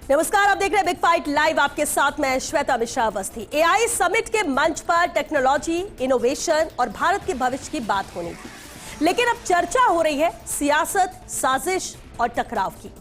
नमस्कार, आप देख रहे हैं बिग फाइट लाइव। आपके साथ मैं श्वेता मिश्रा अवस्थी। एआई समिट के मंच पर टेक्नोलॉजी, इनोवेशन और भारत के भविष्य की बात होनी थी, लेकिन अब चर्चा हो रही है सियासत, साजिश और टकराव की।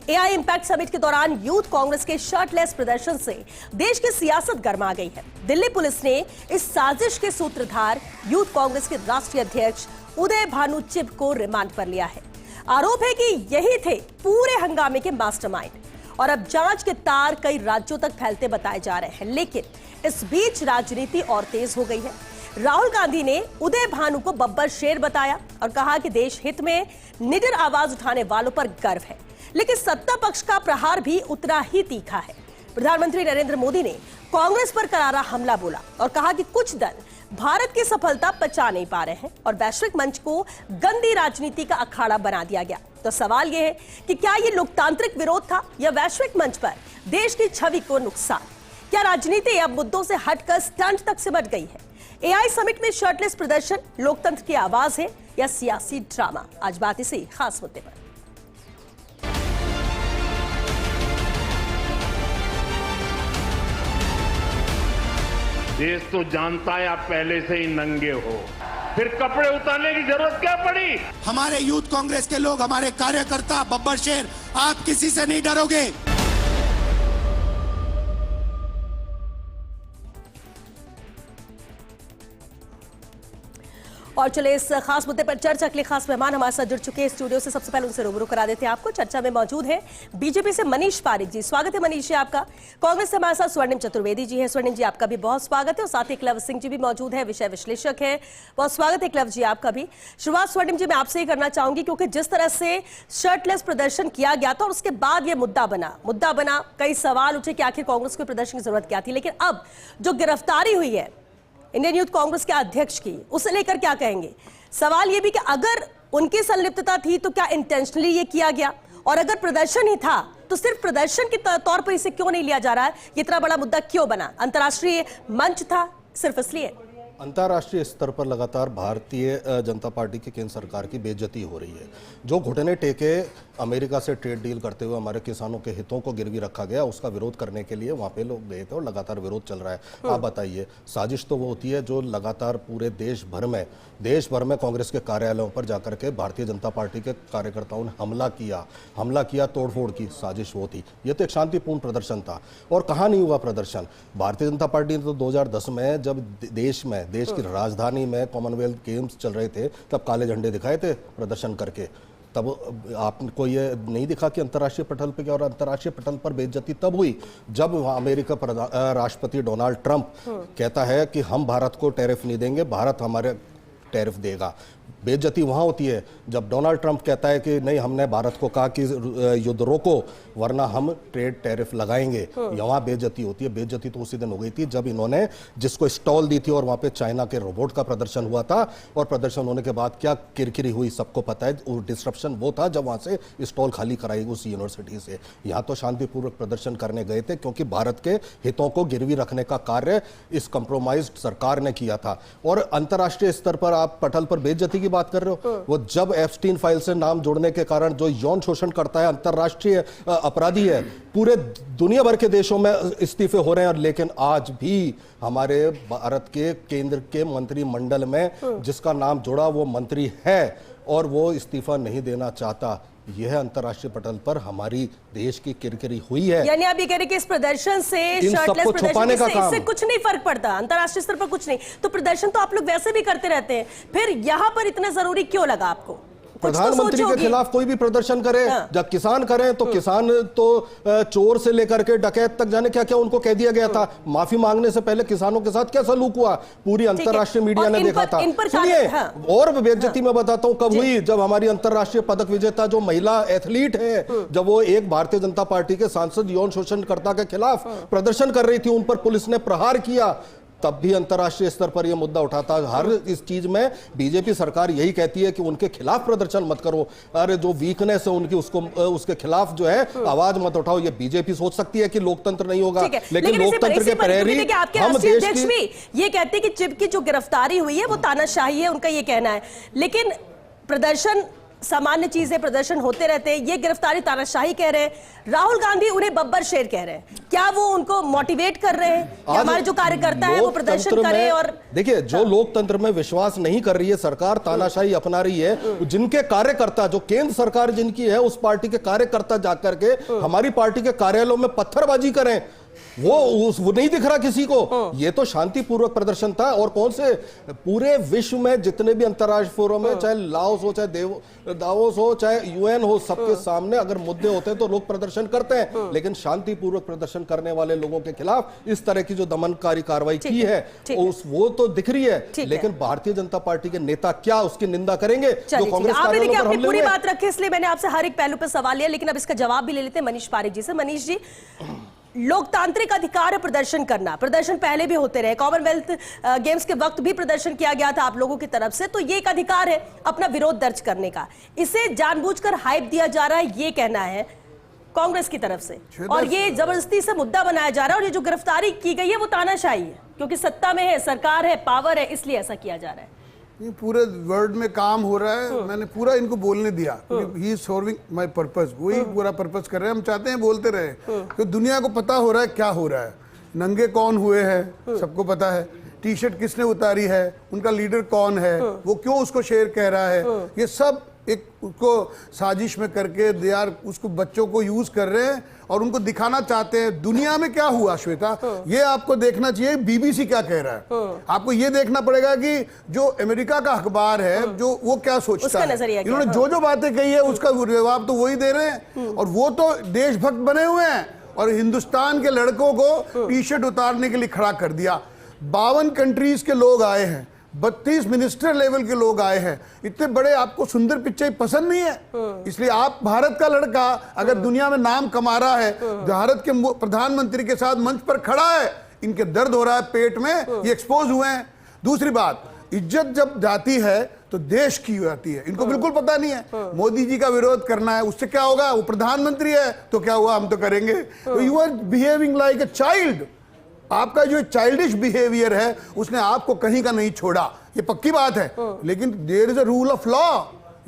एआई इंपैक्ट समिट के दौरान यूथ कांग्रेस के शर्टलेस प्रदर्शन से देश की सियासत गर्मा गई है। दिल्ली पुलिस ने इस साजिश के सूत्रधार यूथ कांग्रेस के राष्ट्रीय अध्यक्ष उदय भानु चिब को रिमांड पर लिया है। आरोप है कि यही थे पूरे हंगामे के मास्टरमाइंड और अब जांच के तार कई राज्यों तक फैलते बताए जा रहे हैं। लेकिन इस बीच राजनीति और तेज हो गई है। राहुल गांधी ने उदय भानु को बब्बर शेर बताया और कहा कि देश हित में निडर आवाज उठाने वालों पर गर्व है, लेकिन सत्ता पक्ष का प्रहार भी उतना ही तीखा है। प्रधानमंत्री नरेंद्र मोदी ने कांग्रेस पर करारा हमला बोला और कहा कि कुछ दल भारत की सफलता पचा नहीं पा रहे हैं और वैश्विक मंच को गंदी राजनीति का अखाड़ा बना दिया गया। तो सवाल यह है कि क्या यह लोकतांत्रिक विरोध था या वैश्विक मंच पर देश की छवि को नुकसान? क्या राजनीति अब मुद्दों से हटकर स्टंट तक सिमट गई है? एआई समिट में शर्टलेस प्रदर्शन लोकतंत्र की आवाज है या सियासी ड्रामा? आज बात इसी खास मुद्दे पर। देश तो जानता है आप पहले से ही नंगे हो, फिर कपड़े उतारने की जरूरत क्या पड़ी? हमारे यूथ कांग्रेस के लोग, हमारे कार्यकर्ता, बब्बर शेर, आप किसी से नहीं डरोगे। और चले इस खास मुद्दे पर चर्चा के लिए खास मेहमान हमारे साथ जुड़ चुके हैं स्टूडियो से। सबसे पहले उनसे रूबरू करा देते हैं आपको। चर्चा में मौजूद है बीजेपी से मनीष पारिक जी। स्वागत है मनीष जी आपका। कांग्रेस से हमारे साथ स्वर्णिम चतुर्वेदी जी है। स्वर्णिम जी आपका भी बहुत स्वागत है। और साथ ही एकलव्य सिंह जी भी मौजूद है, विषय विश्लेषक है। बहुत स्वागत है एकलव्य जी आपका भी। शुरुआत स्वर्णिम जी मैं आपसे ही करना चाहूंगी, क्योंकि जिस तरह से शर्टलेस प्रदर्शन किया गया था और उसके बाद ये मुद्दा बना, कई सवाल उठे कि आखिर कांग्रेस को प्रदर्शन की जरूरत क्या थी। लेकिन अब जो गिरफ्तारी हुई है इंडियन यूथ कांग्रेस के अध्यक्ष की, उसे लेकर क्या कहेंगे? सवाल यह भी कि अगर उनकी संलिप्तता थी तो क्या इंटेंशनली ये किया गया, और अगर प्रदर्शन ही था तो सिर्फ प्रदर्शन के तौर पर इसे क्यों नहीं लिया जा रहा है? ये इतना बड़ा मुद्दा क्यों बना? अंतर्राष्ट्रीय मंच था सिर्फ इसलिए? अंतर्राष्ट्रीय स्तर पर लगातार भारतीय जनता पार्टी की केंद्र सरकार की बेइज्जती हो रही है। जो घुटने टेके अमेरिका से ट्रेड डील करते हुए हमारे किसानों के हितों को गिरवी रखा गया, उसका विरोध करने के लिए वहाँ पे लोग गए थे और लगातार विरोध चल रहा है। आप बताइए, साजिश तो वो होती है जो लगातार पूरे देश भर में कांग्रेस के कार्यालयों पर जाकर के भारतीय जनता पार्टी के कार्यकर्ताओं ने हमला किया, तोड़फोड़ की। साजिश वो थी। ये तो एक शांतिपूर्ण प्रदर्शन था। और कहाँ नहीं हुआ प्रदर्शन? भारतीय जनता पार्टी ने तो 2010 में जब देश की राजधानी में कॉमनवेल्थ गेम्स चल रहे थे तब काले झंडे दिखाए थे प्रदर्शन करके। तब आपको ये नहीं दिखा कि अंतर्राष्ट्रीय पटल पे क्या? और अंतर्राष्ट्रीय पटल पर बेइज्जती तब हुई जब अमेरिका राष्ट्रपति डोनाल्ड ट्रंप कहता है कि हम भारत को टैरिफ नहीं देंगे, भारत हमारे टैरिफ देगा। बेइज्जती वहाँ होती है जब डोनाल्ड ट्रंप कहता है कि नहीं, हमने भारत को कहा कि युद्ध रोको वरना हम ट्रेड टैरिफ लगाएंगे। यहाँ बेइज्जती होती है। बेइज्जती तो उसी दिन हो गई थी जब इन्होंने जिसको स्टॉल दी थी और वहाँ पे चाइना के रोबोट का प्रदर्शन हुआ था, और प्रदर्शन होने के बाद क्या किरकिरी हुई सबको पता है। डिस्ट्रप्शन वो था जब वहाँ से स्टॉल खाली कराई उस यूनिवर्सिटी से। यहाँ तो शांतिपूर्वक प्रदर्शन करने गए थे क्योंकि भारत के हितों को गिरवी रखने का कार्य इस कंप्रोमाइज्ड सरकार ने किया था। और अंतर्राष्ट्रीय स्तर पर आप पटल पर बेइज्जती बात कर रहे हो, वो जब एप्स्टीन फाइल से नाम जोड़ने के कारण जो यौन शोषण करता है, अंतरराष्ट्रीय अपराधी है, पूरे दुनिया भर के देशों में इस्तीफे हो रहे हैं। लेकिन आज भी हमारे भारत के केंद्र के मंत्रिमंडल में जिसका नाम जुड़ा वो मंत्री है और वो इस्तीफा नहीं देना चाहता। यह अंतर्राष्ट्रीय पटल पर हमारी देश की किरकिरी हुई है। यानी आप ये कह रहे कि इस प्रदर्शन से, शर्टलेस प्रदर्शन से इससे कुछ नहीं फर्क पड़ता, अंतर्राष्ट्रीय स्तर पर कुछ नहीं, तो प्रदर्शन तो आप लोग वैसे भी करते रहते हैं, फिर यहाँ पर इतना जरूरी क्यों लगा आपको? प्रधानमंत्री के खिलाफ कोई भी प्रदर्शन करे, जब किसान करें तो किसान तो चोर से लेकर के डकैत तक जाने क्या क्या उनको कह दिया गया था। माफी मांगने से पहले किसानों के साथ क्या सलूक हुआ पूरी अंतर्राष्ट्रीय मीडिया ने देखा था। सुनिए, और बेइज्जती में बताता हूं कब हुई, जब हमारी अंतर्राष्ट्रीय पदक विजेता जो महिला एथलीट है, जब वो एक भारतीय जनता पार्टी के सांसद यौन शोषणकर्ता के खिलाफ प्रदर्शन कर रही थी, उन पर पुलिस ने प्रहार किया, तब भी अंतर्राष्ट्रीय स्तर पर यह मुद्दा उठा था। हर इस चीज में बीजेपी सरकार यही कहती है कि उनके खिलाफ प्रदर्शन मत करो, अरे जो वीकनेस है उनकी उसके खिलाफ जो है आवाज मत उठाओ। ये बीजेपी सोच सकती है कि लोकतंत्र नहीं होगा, लेकिन लोकतंत्र के प्रहरी हम देश की भी ये कहते हैं कि चिब की जो गिरफ्तारी हुई है वो तानाशाही है, उनका ये कहना है। लेकिन प्रदर्शन सामान्य चीज है, प्रदर्शन होते रहते हैं, ये गिरफ्तारी तानाशाही कह रहे हैं। राहुल गांधी उन्हें बब्बर शेर कह रहे हैं। क्या वो उनको मोटिवेट कर रहे हैं कि हमारे जो कार्यकर्ता है वो प्रदर्शन करें? और देखिए, जो लोकतंत्र में विश्वास नहीं कर रही है सरकार, तानाशाही अपना रही है, जिनके कार्यकर्ता, जो केंद्र सरकार जिनकी है, उस पार्टी के कार्यकर्ता जाकर के हमारी पार्टी के कार्यालयों में पत्थरबाजी करें, वो नहीं दिख रहा किसी को। ये तो शांतिपूर्वक प्रदर्शन था। और कौन से पूरे विश्व में जितने भी अंतर्राष्ट्रीय फोरम है, चाहे लाओस हो, चाहे दावोस हो, चाहे यूएन हो, सबके सामने अगर मुद्दे होते हैं तो लोग प्रदर्शन करते हैं। लेकिन शांतिपूर्वक प्रदर्शन करने वाले लोगों के खिलाफ इस तरह की जो दमनकारी कार्रवाई की है वो तो दिख रही है। लेकिन भारतीय जनता पार्टी के नेता क्या उसकी निंदा करेंगे? जो कांग्रेस कार्यालयों पर हमले पूरी बात रखी, इसलिए मैंने आपसे हर एक पहलू पर सवाल लिया। लेकिन अब इसका जवाब भी ले लेते हैं मनीष पारिक जी से। मनीष जी, लोकतांत्रिक अधिकार है प्रदर्शन करना, प्रदर्शन पहले भी होते रहे, कॉमनवेल्थ गेम्स के वक्त भी प्रदर्शन किया गया था आप लोगों की तरफ से, तो ये एक अधिकार है अपना विरोध दर्ज करने का। इसे जानबूझकर हाइप दिया जा रहा है, ये कहना है कांग्रेस की तरफ से, और ये जबरदस्ती से मुद्दा बनाया जा रहा है। और ये जो गिरफ्तारी की गई है वो तानाशाही है, क्योंकि सत्ता में है, सरकार है, पावर है, इसलिए ऐसा किया जा रहा है। ये पूरे वर्ल्ड में काम हो रहा है। मैंने पूरा इनको बोलने दिया, he is serving my purpose, वही पूरा पर्पस कर रहे हैं। हम चाहते हैं बोलते रहे, तो दुनिया को पता हो रहा है क्या हो रहा है। नंगे कौन हुए हैं सबको पता है, टी शर्ट किसने उतारी है, उनका लीडर कौन है, वो क्यों उसको शेर कह रहा है, ये सब एक उसको साजिश में करके दे यार उसको बच्चों को यूज कर रहे हैं और उनको दिखाना चाहते हैं दुनिया में क्या हुआ। श्वेता, ये आपको देखना चाहिए बीबीसी क्या कह रहा है। आपको ये देखना पड़ेगा कि जो अमेरिका का अखबार है जो वो क्या सोचता है। इन्होंने जो बातें कही है उसका जवाब तो वही दे रहे हैं, और वो तो देशभक्त बने हुए हैं और हिंदुस्तान के लड़कों को टी शर्ट उतारने के लिए खड़ा कर दिया। 52 कंट्रीज के लोग आए हैं, 32 मिनिस्टर लेवल के लोग आए हैं। इतने बड़े आपको सुंदर पिक्चर पसंद नहीं है, इसलिए आप भारत का लड़का अगर दुनिया में नाम कमा रहा है, भारत के प्रधानमंत्री के साथ मंच पर खड़ा है, इनके दर्द हो रहा है पेट में, ये एक्सपोज हुए हैं। दूसरी बात, इज्जत जब जाती है तो देश की जाती है, इनको बिल्कुल पता नहीं है। मोदी जी का विरोध करना है, उससे क्या होगा, वो प्रधानमंत्री है तो क्या हुआ, हम तो करेंगे। तो you are behaving like a child. आपका जो चाइल्डिश बिहेवियर है उसने आपको कहीं का नहीं छोड़ा, ये पक्की बात है। लेकिन there is a rule of law,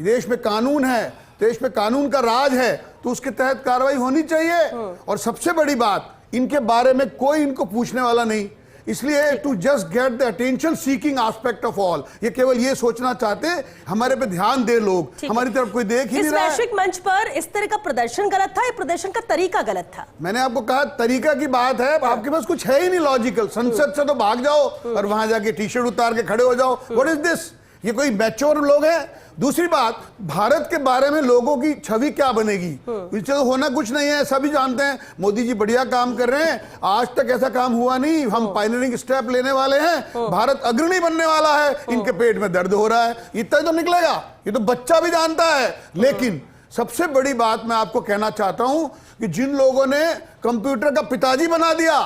देश में कानून है, देश में कानून का राज है, तो उसके तहत कार्रवाई होनी चाहिए। और सबसे बड़ी बात, इनके बारे में कोई इनको पूछने वाला नहीं, इसलिए to just get the attention seeking aspect of all, ये केवल ये सोचना चाहते हैं हमारे पे ध्यान दे लोग, हमारी तरफ कोई देख ही नहीं रहा है। इस वैश्विक मंच पर इस तरह का प्रदर्शन गलत था, या प्रदर्शन का तरीका गलत था? मैंने आपको कहा तरीका की बात है, आपके पास कुछ है ही नहीं लॉजिकल। संसद से तो भाग जाओ और वहां जाके टी शर्ट उतार के खड़े हो जाओ, व्हाट इज दिस? ये कोई मैच्योर लोग हैं? दूसरी बात, भारत के बारे में लोगों की छवि क्या बनेगी, इससे तो होना कुछ नहीं है, सभी जानते हैं। मोदी जी बढ़िया काम कर रहे हैं, आज तक ऐसा काम हुआ नहीं, हम पायनियरिंग स्टेप लेने वाले हैं, भारत अग्रणी बनने वाला है, इनके पेट में दर्द हो रहा है, इतना तो निकलेगा, ये तो बच्चा भी जानता है। लेकिन सबसे बड़ी बात मैं आपको कहना चाहता हूं कि जिन लोगों ने कंप्यूटर का पिताजी बना दिया,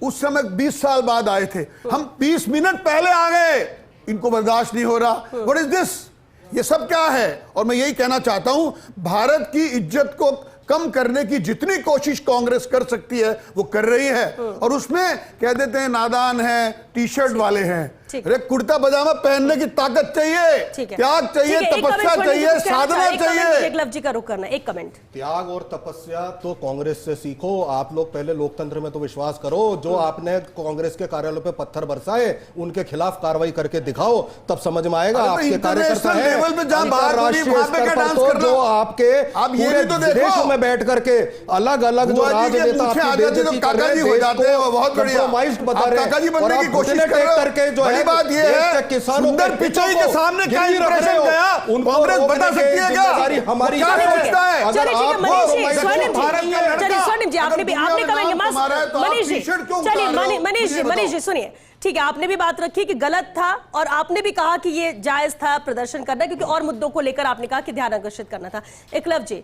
उस समय 20 साल बाद आए थे, हम 20 मिनट पहले आ गए, इनको बर्दाश्त नहीं हो रहा। What is this? ये सब क्या है? और मैं यही कहना चाहता हूं, भारत की इज्जत को कम करने की जितनी कोशिश कांग्रेस कर सकती है वो कर रही है, और उसमें कह देते हैं नादान है, टी शर्ट वाले हैं। अरे कुर्ता पजामा पहनने की ताकत चाहिए, त्याग चाहिए, तपस्या चाहिए, साधना चाहिए। एक लफ्ज जी का रुख करना, एक कमेंट। त्याग और तपस्या तो कांग्रेस से सीखो। आप लोग पहले लोकतंत्र में तो विश्वास करो। जो आपने कांग्रेस के कार्यालयों पे पत्थर बरसाए उनके खिलाफ कार्रवाई करके दिखाओ, तब समझ में आएगा आपके कार्यकर्ता हैं। अंतरराष्ट्रीय स्तर पर तो जो आपके पूरे देश में बैठ करके अलग अलग जो राजनेता आपकी बेइज्जती कर रहे हैं, कंप्रोमाइज्ड बता रहे हैं, और आप घुटने टेक करके जो है बात ये है, सुंदर पिचाई के सामने क्या इंप्रेशन गया, कांग्रेस बता सकती है क्या? हमारी क्या सोचता है? अगर आप स्वर्णिम जी, आपने कमेंगे मनीष जी सुनिए, ठीक है, आपने भी बात रखी कि गलत था, और आपने भी कहा कि ये जायज था प्रदर्शन करना, क्योंकि और मुद्दों को लेकर आपने कहा कि ध्यान आकर्षित करना था। एकलव्य जी,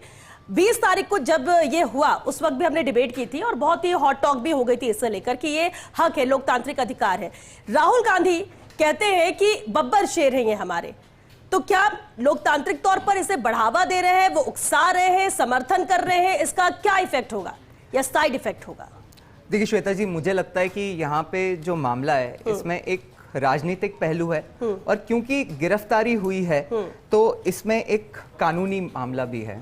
20 तारीख को जब ये हुआ उस वक्त भी हमने डिबेट की थी, और बहुत ही हॉट टॉक भी हो गई थी इससे लेकर कि ये हक है, लोकतांत्रिक अधिकार है। राहुल गांधी कहते हैं कि बब्बर शेर हैं ये हमारे, तो क्या लोकतांत्रिक तौर पर इसे बढ़ावा दे रहे हैं, वो उकसा रहे हैं, समर्थन कर रहे हैं? इसका क्या इफेक्ट होगा या साइड इफेक्ट होगा? देखिए श्वेता जी, मुझे लगता है कि यहाँ पे जो मामला है इसमें एक राजनीतिक पहलू है और क्योंकि गिरफ्तारी हुई है तो इसमें एक कानूनी मामला भी है।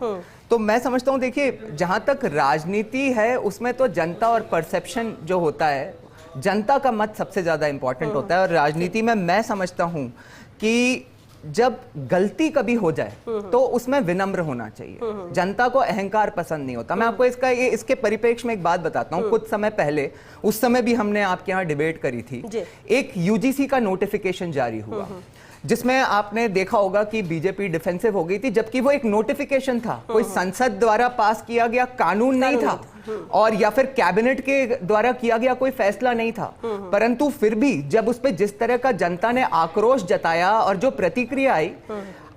तो मैं समझता हूं, देखिए जहां तक राजनीति है उसमें तो जनता और परसेप्शन जो होता है, जनता का मत सबसे ज्यादा इंपॉर्टेंट होता है। और राजनीति में मैं समझता हूं कि जब गलती कभी हो जाए तो उसमें विनम्र होना चाहिए। जनता को अहंकार पसंद नहीं होता। मैं आपको इसके परिप्रेक्ष्य में एक बात बताता हूं। कुछ समय पहले, उस समय भी हमने आपके यहाँ डिबेट करी थी, एक यूजीसी का नोटिफिकेशन जारी हुआ जिसमें आपने देखा होगा कि बीजेपी डिफेंसिव हो गई थी, जबकि वो एक नोटिफिकेशन था, कोई संसद द्वारा पास किया गया कानून नहीं था और या फिर कैबिनेट के द्वारा किया गया कोई फैसला नहीं था। परंतु फिर भी जब उस पे जिस तरह का जनता ने आक्रोश जताया और जो प्रतिक्रिया आई,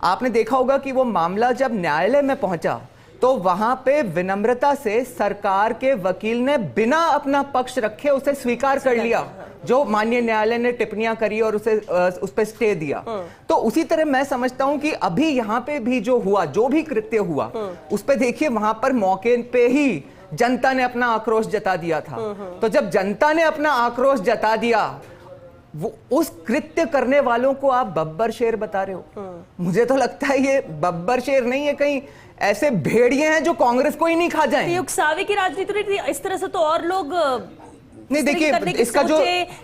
आपने देखा होगा कि वो मामला जब न्यायालय में पहुंचा तो वहां पे विनम्रता से सरकार के वकील ने बिना अपना पक्ष रखे उसे स्वीकार कर लिया, जो माननीय न्यायालय ने टिप्पणियां करी और उस पर स्टे दिया। तो उसी तरह मैं समझता हूं कि अभी यहां पे भी जो हुआ, जो भी कृत्य हुआ, उस पे देखिए वहां पर मौके पे ही जनता ने अपना आक्रोश जता दिया था। तो जब जनता ने अपना आक्रोश जता दिया, वो उस कृत्य करने वालों को आप बब्बर शेर बता रहे हो। मुझे तो लगता है ये बब्बर शेर नहीं है, कहीं ऐसे भेड़िए हैं जो कांग्रेस को ही नहीं खा जाएं। उकसावे की राजनीति नहीं, इस तरह से तो और लोग नहीं, देखिए इसका जो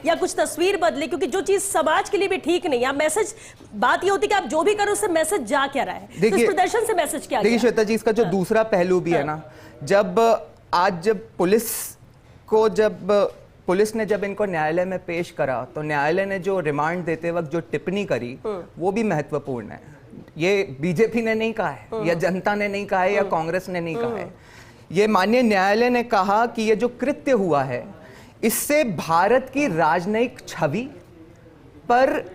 या कुछ तस्वीर बदले, क्योंकि जो चीज समाज के लिए भी ठीक नहीं है। मैसेज, बात ये होती है कि आप जो भी करो उससे मैसेज जा क्या रहा है, तो इस प्रदर्शन से मैसेज क्या? देखिए श्वेता जी, इसका जो दूसरा पहलू भी है ना, जब पुलिस ने जब इनको न्यायालय में पेश करा तो न्यायालय ने जो रिमांड देते वक्त जो टिप्पणी करी वो भी महत्वपूर्ण है। ये बीजेपी ने नहीं कहा है, या जनता ने नहीं कहा है, या कांग्रेस ने नहीं कहा है। ये माननीय न्यायालय ने कहा कि ये जो कृत्य हुआ है इससे भारत की राजनयिक छवि पर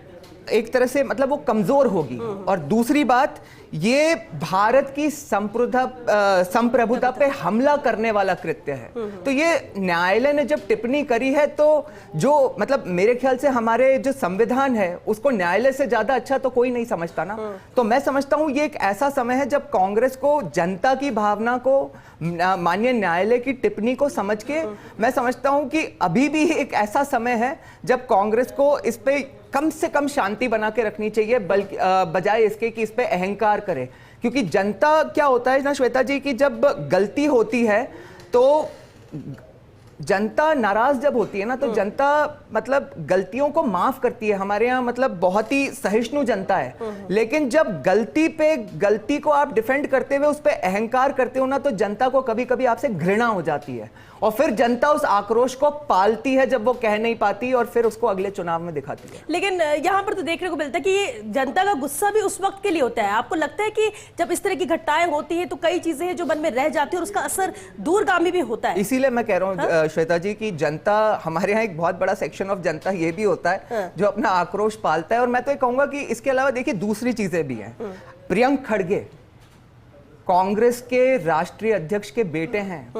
एक तरह से मतलब वो कमजोर होगी, और दूसरी बात ये भारत की संप्रभुता पे हमला करने वाला कृत्य है। तो ये न्यायालय ने जब टिप्पणी करी है तो जो मतलब मेरे ख्याल से हमारे जो संविधान है उसको न्यायालय से ज्यादा अच्छा तो कोई नहीं समझता ना। तो मैं समझता हूं ये एक ऐसा समय है जब कांग्रेस को जनता की भावना को, माननीय न्यायालय की टिप्पणी को समझ के, मैं समझता हूं कि अभी भी एक ऐसा समय है जब कांग्रेस को इस पे कम से कम शांति बना के रखनी चाहिए, बल्कि बजाय इसके कि इस पे अहंकार करे। क्योंकि जनता क्या होता है ना श्वेता जी, कि जब गलती होती है तो जनता नाराज जब होती है ना, तो जनता मतलब गलतियों को माफ करती है। हमारे यहाँ मतलब बहुत ही सहिष्णु जनता है, लेकिन जब गलती को आप डिफेंड करते हुए उस पर अहंकार करते हो ना, तो जनता को कभी कभी आपसे घृणा हो जाती है और फिर जनता उस आक्रोश को पालती है जब वो कह नहीं पाती, और फिर उसको अगले चुनाव में दिखाती है। लेकिन यहाँ पर तो देखने को मिलता है कि ये जनता का गुस्सा भी उस वक्त के लिए होता है। आपको लगता है कि जब इस तरह की घटनाएं होती हैं तो कई चीजें हैं जो मन में रह जाती है और उसका असर दूरगामी भी होता है। इसीलिए मैं कह रहा हूँ श्वेता जी की जनता, हमारे यहाँ एक बहुत बड़ा सेक्शन ऑफ जनता ये भी होता है जो अपना आक्रोश पालता है। और मैं तो ये कहूंगा कि इसके अलावा देखिए दूसरी चीजें भी हैं। प्रियंक खड़गे कांग्रेस के राष्ट्रीय अध्यक्ष के बेटे हैं,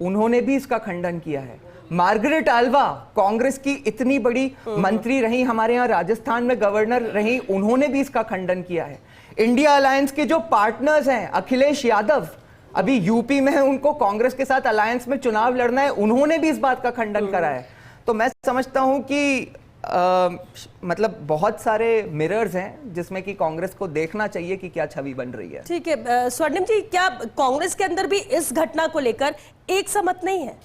उन्होंने भी इसका खंडन किया है। मार्गरेट आल्वा कांग्रेस की इतनी बड़ी मंत्री रही, हमारे यहाँ राजस्थान में गवर्नर रही, उन्होंने भी इसका खंडन किया है। इंडिया अलायंस के जो पार्टनर्स हैं, अखिलेश यादव अभी यूपी में है, उनको कांग्रेस के साथ अलायंस में चुनाव लड़ना है, उन्होंने भी इस बात का खंडन करा है। तो मैं समझता हूं कि मतलब बहुत सारे मिरर्स हैं जिसमें कि कांग्रेस को देखना चाहिए कि क्या छवि बन रही है। ठीक है स्वर्णिम जी, क्या कांग्रेस के अंदर भी इस घटना को लेकर एक सहमत नहीं है?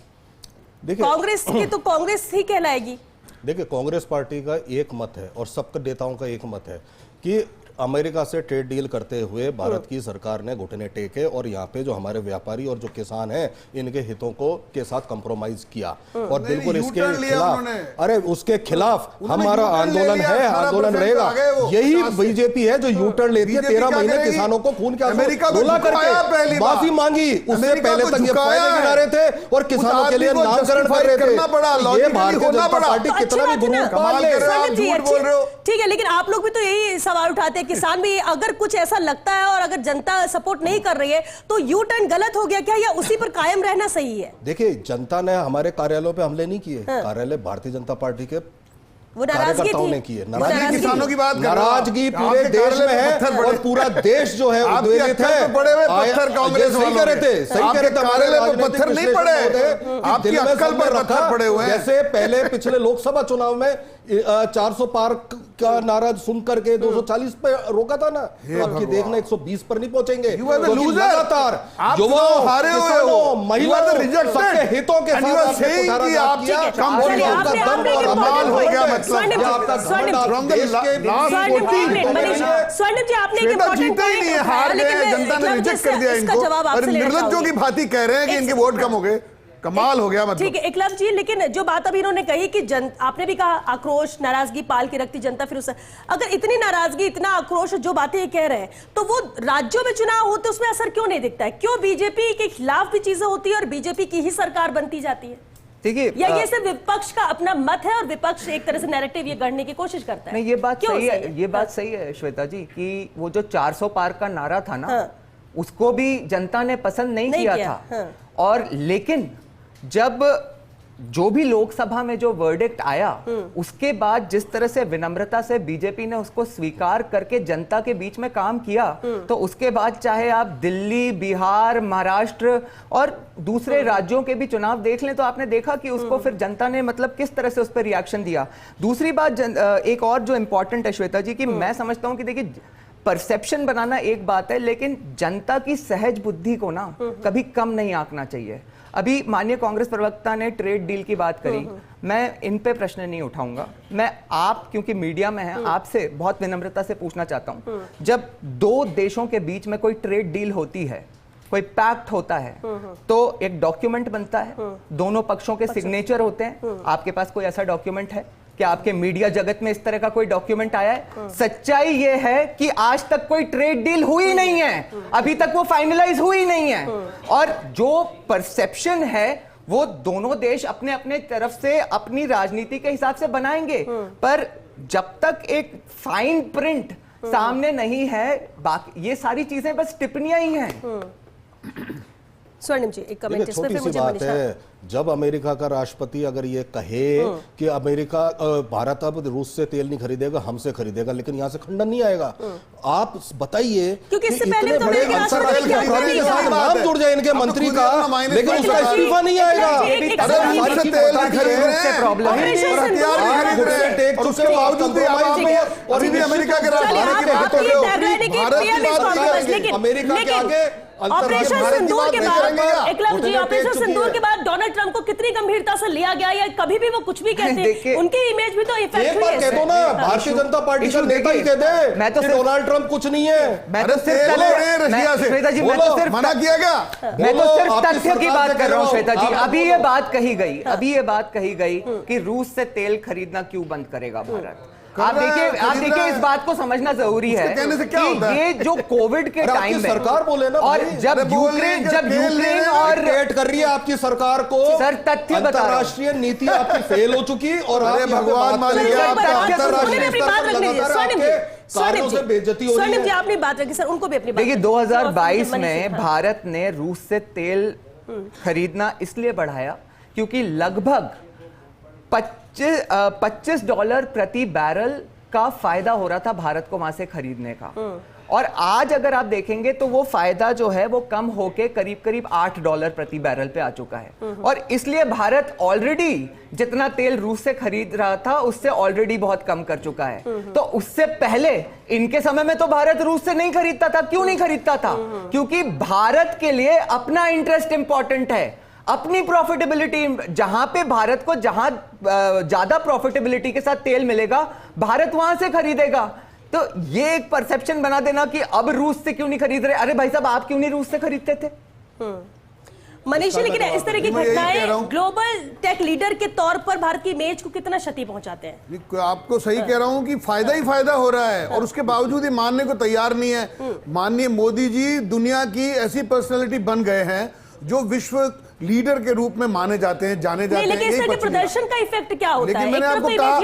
देखिए कांग्रेस की तो कांग्रेस ही कहलाएगी। देखिए कांग्रेस पार्टी का एक मत है और सब नेताओं का एक मत है कि अमेरिका से ट्रेड डील करते हुए भारत की सरकार ने घुटने टेके और यहाँ पे जो हमारे व्यापारी और जो किसान हैं इनके हितों को के साथ कंप्रोमाइज किया और बिल्कुल इसके खिलाफ, अरे उसके खिलाफ हमारा आंदोलन है, आंदोलन रहेगा। यही बीजेपी है जो यू टर्न लेती है। 13 महीने किसानों को खून के रोला करके माफी मांगी, उससे पहले तक ये फायदे गिरा रहे थे और किसानों के लिए नामकरण कर रहे थे। ये भारतीय जनता पार्टी कितना भी ठीक है, लेकिन आप लोग भी तो यही सवाल उठाते हैं, किसान भी, अगर कुछ ऐसा लगता है और अगर जनता सपोर्ट नहीं कर रही है तो यू टर्न गलत हो गया क्या, या उसी पर कायम रहना सही है? देखिए जनता ने हमारे कार्यालयों पे हमले नहीं किए, कार्यालय भारतीय जनता पार्टी के वो नाराजगी ने की है। किसानों की बात, नाराजगी पूरे देश में है और पूरा देश जो है उद्वेलित है। बड़े हुए पत्थर कांग्रेस सही कह रहे थे, सही कह रहे थे, कार्यालय पर पत्थर नहीं पड़े, आपकी अक्ल पर पत्थर पड़े हुए हैं। जैसे पहले पिछले लोकसभा चुनाव में 400 पार का नारा सुन करके 240 पे रोका था ना, तो आपकी देखना 120 पर नहीं पहुंचेंगे। लगातार युवाओं, हारे हुए हो, महिलाओं, सबके हितों के साथ कमाल हो गया। मतलब स्वर्णिम जी आपने एक इम्पोर्टेंट जीते ही नहीं है, हार गए, जनता ने रिजेक्ट कर दिया इनको और निर्लज्जों की भांति कह रहे हैं कि इनके वोट कम हो गए। कमाल हो गया। मतलब ठीक है एकलव जी, लेकिन जो बात अभी इन्होंने कही कि आपने भी कहा आक्रोश नाराजगी पाल के रखती जनता, फिर उस अगर इतनी नाराजगी इतना आक्रोश जो बातें ये कह रहे हैं, तो वो राज्यों में चुनाव होते उसमें असर क्यों नहीं दिखता है? क्यों बीजेपी के खिलाफ भी चीजें होती है और बीजेपी की ही सरकार बनती जाती है? देखिए, या ये सिर्फ विपक्ष का अपना मत है और विपक्ष एक तरह से नैरेटिव ये गढ़ने की कोशिश करता है? नहीं, ये बात सही है, ये बात सही है श्वेता जी कि वो जो 400 पार का नारा था ना, उसको भी जनता ने पसंद नहीं किया था। और लेकिन जब जो भी लोकसभा में जो वर्डिक्ट आया, उसके बाद जिस तरह से विनम्रता से बीजेपी ने उसको स्वीकार करके जनता के बीच में काम किया, तो उसके बाद चाहे आप दिल्ली, बिहार, महाराष्ट्र और दूसरे राज्यों के भी चुनाव देख लें, तो आपने देखा कि उसको फिर जनता ने मतलब किस तरह से उस पर रिएक्शन दिया। दूसरी बात एक और जो इंपॉर्टेंट है श्वेता जी, कि मैं समझता हूं कि देखिए परसेप्शन बनाना एक बात है, लेकिन जनता की सहज बुद्धि को ना कभी कम नहीं आंकना चाहिए। अभी माननीय कांग्रेस प्रवक्ता ने ट्रेड डील की बात करी, मैं इन पे प्रश्न नहीं उठाऊंगा। मैं आप क्योंकि मीडिया में हैं, आपसे बहुत विनम्रता से पूछना चाहता हूं, जब दो देशों के बीच में कोई ट्रेड डील होती है, कोई पैक्ट होता है, तो एक डॉक्यूमेंट बनता है, दोनों पक्षों के सिग्नेचर होते हैं। आपके पास कोई ऐसा डॉक्यूमेंट है? क्या आपके मीडिया जगत में इस तरह का कोई डॉक्यूमेंट आया है? सच्चाई ये है कि आज तक कोई ट्रेड डील हुई नहीं है, अभी तक वो फाइनलाइज हुई नहीं है। और जो परसेप्शन है वो दोनों देश अपने अपने तरफ से अपनी राजनीति के हिसाब से बनाएंगे, पर जब तक एक फाइन प्रिंट सामने नहीं है, बाकी ये सारी चीजें बस टिप्पणियां ही हैं। स्वर्णिम जी एक कमेंट इसमें फिर मुझे बात है, जब अमेरिका का राष्ट्रपति अगर ये कहे कि अमेरिका भारत अब रूस से तेल नहीं खरीदेगा, हमसे खरीदेगा, लेकिन यहाँ से खंडन नहीं आएगा। आप बताइए क्योंकि इससे पहले इतने तो बड़े अमेरिकी राष्ट्रपति के साथ नाम जुड़ जाए इनके मंत्री का, लेकिन उसका इस्तीफा नहीं आएगा। अमेरिका के अमेरिका के आगे ऑपरेशन सिंदूर के बाद एकलव जी, ऑपरेशन सिंदूर के बाद डोनाल्ड ट्रंप को कितनी गंभीरता से लिया गया, या कभी भी वो कुछ भी कहते हैं, उनकी इमेज भी तो इफेक्ट हुई है। कह दो ना, भारतीय जनता पार्टी का नेता ही कह दे, मैं तो डोनाल्ड ट्रंप कुछ नहीं है। मैं तो सिर्फ श्वेता जी, मैं तो सिर्फ मना किया गया, मैं तो सिर्फ तथ्य की बात कर रहा हूं श्वेता जी। अभी ये बात कही गई कि रूस से तेल खरीदना क्यों बंद करेगा भारत। आप देखिए इस बात को समझना जरूरी है कि ये जो कोविड के टाइम में सरकार बोले ना, और जब यूक्रेन और रेट कर रही है आपकी सरकार को, सर तथ्य बता, अंतरराष्ट्रीय नीति आपकी फेल हो चुकी और भगवान मालिक बेइज्जती हो रही है। जी आपने बात रखी सर, उनको भी अपनी बात। देखिए 2022 में भारत ने रूस से तेल खरीदना इसलिए बढ़ाया क्योंकि लगभग $25 प्रति बैरल का फायदा हो रहा था भारत को वहां से खरीदने का। और आज अगर आप देखेंगे तो वो फायदा जो है वो कम होके करीब करीब $8 प्रति बैरल पे आ चुका है। और इसलिए भारत ऑलरेडी जितना तेल रूस से खरीद रहा था उससे ऑलरेडी बहुत कम कर चुका है। तो उससे पहले इनके समय में तो भारत रूस से नहीं खरीदता था। क्यों नहीं खरीदता था? क्योंकि भारत के लिए अपना इंटरेस्ट इंपॉर्टेंट है, अपनी प्रॉफिटेबिलिटी। जहां पे भारत को जहां ज्यादा प्रॉफिटेबिलिटी के साथ तेल मिलेगा, भारत वहां से खरीदेगा। तो ये एक परसेप्शन बना देना कि अब रूस से क्यों नहीं खरीद रहे, अरे भाई साहब आप क्यों नहीं रूस से खरीदते थे? मनीषी, लेकिन इस तरह की घटनाएं ग्लोबल टेक लीडर के तौर पर भारत की इमेज को कितना क्षति पहुंचाते हैं? आपको सही कह रहा हूं कि फायदा ही फायदा हो रहा है और उसके बावजूद ही मानने को तैयार नहीं है। माननीय मोदी जी दुनिया की ऐसी पर्सनैलिटी बन गए हैं जो विश्व लीडर के रूप में माने जाते हैं, जाने जाते हैं। लेकिन इसके प्रदर्शन का इफेक्ट क्या होता है? लेकिन मैंने आपको कहा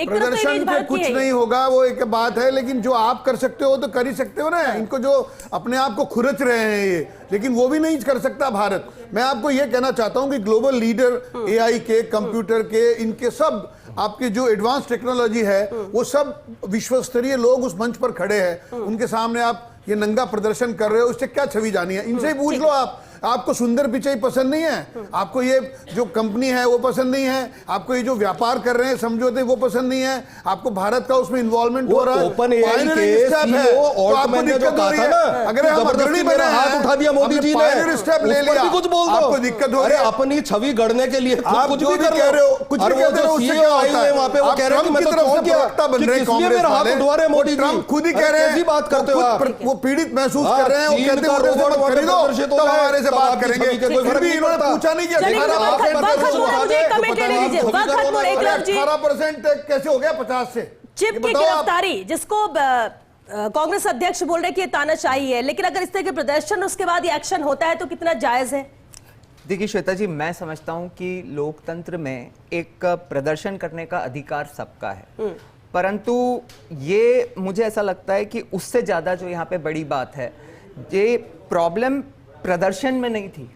प्रदर्शन पे कुछ नहीं होगा, वो एक बात है, लेकिन जो आप कर सकते हो तो कर ही सकते हो ना। इनको जो अपने आप को खुरच रहे हैं ये, लेकिन वो भी नहीं कर सकता भारत। मैं आपको ये कहना चाहता हूं कि ग्लोबल लीडर एआई के, कंप्यूटर के, इनके सब आपके जो एडवांस टेक्नोलॉजी है वो सब विश्व स्तरीय लोग उस मंच पर खड़े हैं। उनके सामने आप ये नंगा प्रदर्शन कर रहे हो, उससे क्या छवि जानी है? इनसे ही पूछ लो आप। आपको सुंदर पिचाई पसंद नहीं है, आपको ये जो कंपनी है वो पसंद नहीं है, आपको ये जो व्यापार कर रहे हैं समझौते वो पसंद नहीं है, आपको भारत का उसमें इन्वॉल्वमेंट हो रहा है, ओपन एआई Binary के step है, CEO तो और आपको मैंने जो दिक्कत हो कहा रही था है। ना, अगर हम जबरदस्ती अग्रणी मेरा बने हाथ हैं, उठा दिया मोदी हमने जी ने, binary step ले उस पर लिया, भी कुछ बोल दो। आपको दिक्कत हो अरे रही है। अपनी छवि गढ़ने के लिए आप कुछ जो भी भी कर कह रहे हो, कुछ भी कहते हो, उससे क्या होता है? वहाँ पे वो आप कह रहे हैं कि ट्रम्प मैं की तो तरफ फोन से किया प्रवक्ता बन कि रहे हैं किस लिए कांग्रेस मेरा हाथ वाले। उठवा रहे हैं वो मोदी जी? ट्रम्प खुद ही कह रहे हैं, कैसी बात करते हो वो आप? खुद वो पीड़ित महसूस हाँ, कर रहे हैं, वो चीन कहते का हैं उधर से रोबोट मत वहाँ पे खरीदो, प्रदर्शित हो तब रहा है, हमारे से तब बात आपकी करेंगे। छवि के कोई फिर फर्क भी नहीं इन्होंने पड़ता। पूछा नहीं किया चलिए, हमारा वक्त आपके खत्म बदले हो रहा है, मुझे से कमेंट लेने दीजिए, वक्त खत्म हो रहा है, एक लफ्ज़ जी। 18% कैसे हो गया 50 से? चिप ये की बताओ आप। गिरफ्तारी जिसको कांग्रेस अध्यक्ष बोल रहे हैं कि ये तानाशाही है, लेकिन अगर इस तरह के प्रदर्शन उसके बाद ये एक्शन होता है तो कितना जायज है? देखिए श्वेता जी, मैं समझता हूं कि लोकतंत्र में एक प्रदर्शन करने का अधिकार सबका है, परंतु ये मुझे ऐसा लगता है कि उससे ज्यादा जो यहाँ पे बड़ी बात है, ये प्रॉब्लम प्रदर्शन में नहीं थी,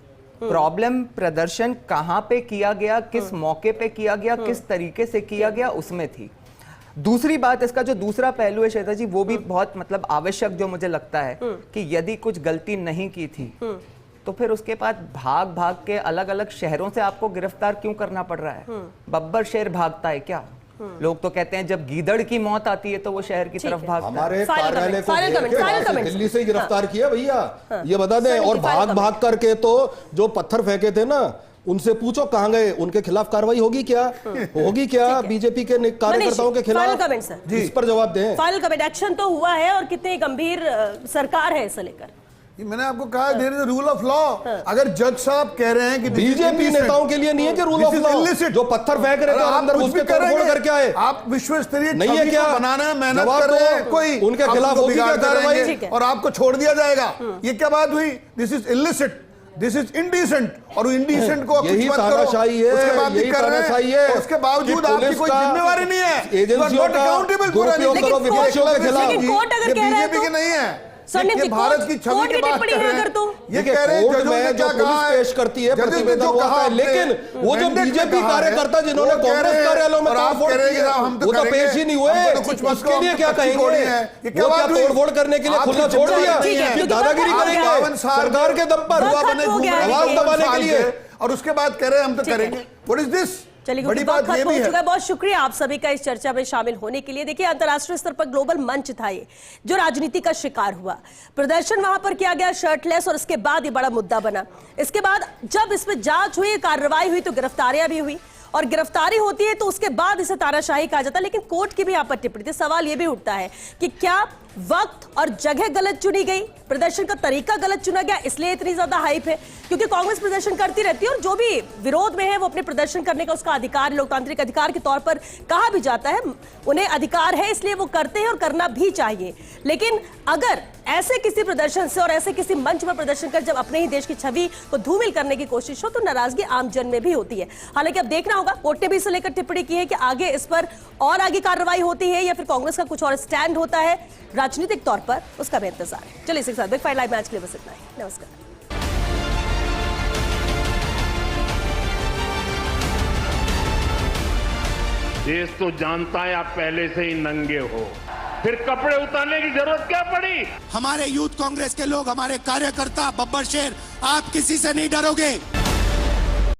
प्रॉब्लम प्रदर्शन कहाँ पे किया गया, किस मौके पे किया गया, किस तरीके से किया गया, उसमें थी। दूसरी बात, इसका जो दूसरा पहलू है श्वेता जी, वो भी बहुत मतलब आवश्यक जो मुझे लगता है कि यदि कुछ गलती नहीं की थी तो फिर उसके बाद भाग भाग के अलग अलग शहरों से आपको गिरफ्तार क्यों करना पड़ रहा है? बब्बर शेर भागता है क्या? लोग तो कहते हैं जब गीदड़ की मौत आती है तो वो शहर की तरफ भागता है। हमारे Final कार्यालय comment, को final घेर comment, के final वहाँ से comment, दिल्ली से ही हाँ। गिरफ्तार किया भैया, ये बता दें। Final और भाग comment। भाग करके तो जो पत्थर फेंके थे ना, उनसे पूछो कहां गए, उनके खिलाफ कार्रवाई होगी क्या? होगी क्या बीजेपी के कार्यकर्ताओं के खिलाफ? फाइनल कमेंट सर, इस पर जवाब दें। फाइनल कमेंट, एक्शन तो हुआ है और कितनी गंभीर सरकार है इसे लेकर? ये मैंने आपको कहा there is rule of law. अगर जज साहब कह रहे हैं कि बीजेपी नेताओं के लिए नहीं है कि रूल ऑफ लॉ, जो पत्थर फेंक रहे थे और अंदर घुस के तोड़फोड़ करके आए, आप विश्व स्तरीय नहीं है क्या? बनाना है, मेहनत जवाब कर रहे हैं, दो। कोई उनके आप खिलाफ उनको होगी क्या बिगाड़ कर कार्रवाई? रहेंगे ठीक है। और आपको छोड़ दिया जाएगा। ये क्या बात हुई? This is illicit, this is indecent, और इंडिसेंट को यही कुछ मत करो, तानाशाही है, उसके बाद भी यही कर रहे तानाशाही हैं, है और उसके बावजूद कि आपकी पुलिस कोई का, जिम्मेवारी नहीं है, एजेंसियों का दुरुपयोग करो विपक्षियों के खिलाफ। लेकिन कोर्ट अगर कह रहा है बीजेपी तो- की नहीं है, सन्नी ये जी, भारत कोर्ट- की छवि कोर्ट की की बात टिप्पणी कर है रहे अगर तो। ये कह रहे हैं कोर्ट जजों ने में जो क्या पुलिस कहा है, पेश करती है जजेस ने प्रतिवेदन जो वो कहा आता है, आपने, लेकिन वो जो mandate में बीजेपी कहा है, कार्यकर्ता जिन्होंने वो कह कांग्रेस रहे हैं, कार्यालयों में और आप तोड़फोड़ कह रहे हैं की कि है, हम तो वो तो करेंगे, पेश ही नहीं हुए, हमको तो कुछ मत उसके करो, लिए हम तो क्या कच्ची घोड़ी कहेंगे? हैं। ये क्या वो बात क्या हुई? तोड़फोड़ करने के लिए आपकी खुला छोड़ दिया ठीक है, कि क्योंकि दादागिरी वक्त हो गया है। करेंगे सरकार के दम पर, वक्त खत्म हो गया है, आवाज देखिए। दबाने के लिए, और उसके बाद कह रहे हैं हम तो करेंगे। What is this? चलिए, बड़ी क्योंकि वक्त बात ये खत्म भी हो है। चुका है। बहुत शुक्रिया आप सभी का इस चर्चा में शामिल होने के लिए। देखिए, अंतर्राष्ट्रीय स्तर पर ग्लोबल मंच था ये, जो राजनीति का शिकार हुआ। प्रदर्शन वहां पर किया गया शर्टलेस, और इसके बाद ये बड़ा मुद्दा बना। इसके बाद जब इसमें जांच हुई, कार्रवाई हुई, तो गिरफ्तारियां भी हुई, और गिरफ्तारी होती है तो उसके बाद इसे तानाशाही कहा जाता है। लेकिन कोर्ट की भी यहाँ पर टिप्पणी थी। सवाल ये भी उठता है कि क्या वक्त और जगह गलत चुनी गई, प्रदर्शन का तरीका गलत चुना गया, इसलिए इतनी ज्यादा हाइप है? क्योंकि कांग्रेस प्रदर्शन करती रहती है, और जो भी विरोध में है वो अपने प्रदर्शन करने का उसका अधिकार, लोकतांत्रिक अधिकार के तौर पर कहा भी जाता है, उन्हें अधिकार है, इसलिए वो करते हैं और करना भी चाहिए। लेकिन अगर ऐसे किसी प्रदर्शन से और ऐसे किसी मंच पर प्रदर्शन कर जब अपने ही देश की छवि को धूमिल करने की कोशिश हो, तो नाराजगी आम जन में भी होती है। हालांकि अब देखना होगा, कोर्ट ने भी इसे लेकर टिप्पणी की है कि आगे इस पर और आगे कार्रवाई होती है या फिर कांग्रेस का कुछ और स्टैंड होता है राजनीतिक तौर पर, उसका भी इंतजार है। चलिए, इसी के साथ बिग फाइट लाइव मैच के लिए बस इतना ही। नमस्कार। देश तो जानता है आप पहले से ही नंगे हो, फिर कपड़े उतारने की जरूरत क्या पड़ी? हमारे यूथ कांग्रेस के लोग, हमारे कार्यकर्ता, बब्बर शेर, आप किसी से नहीं डरोगे।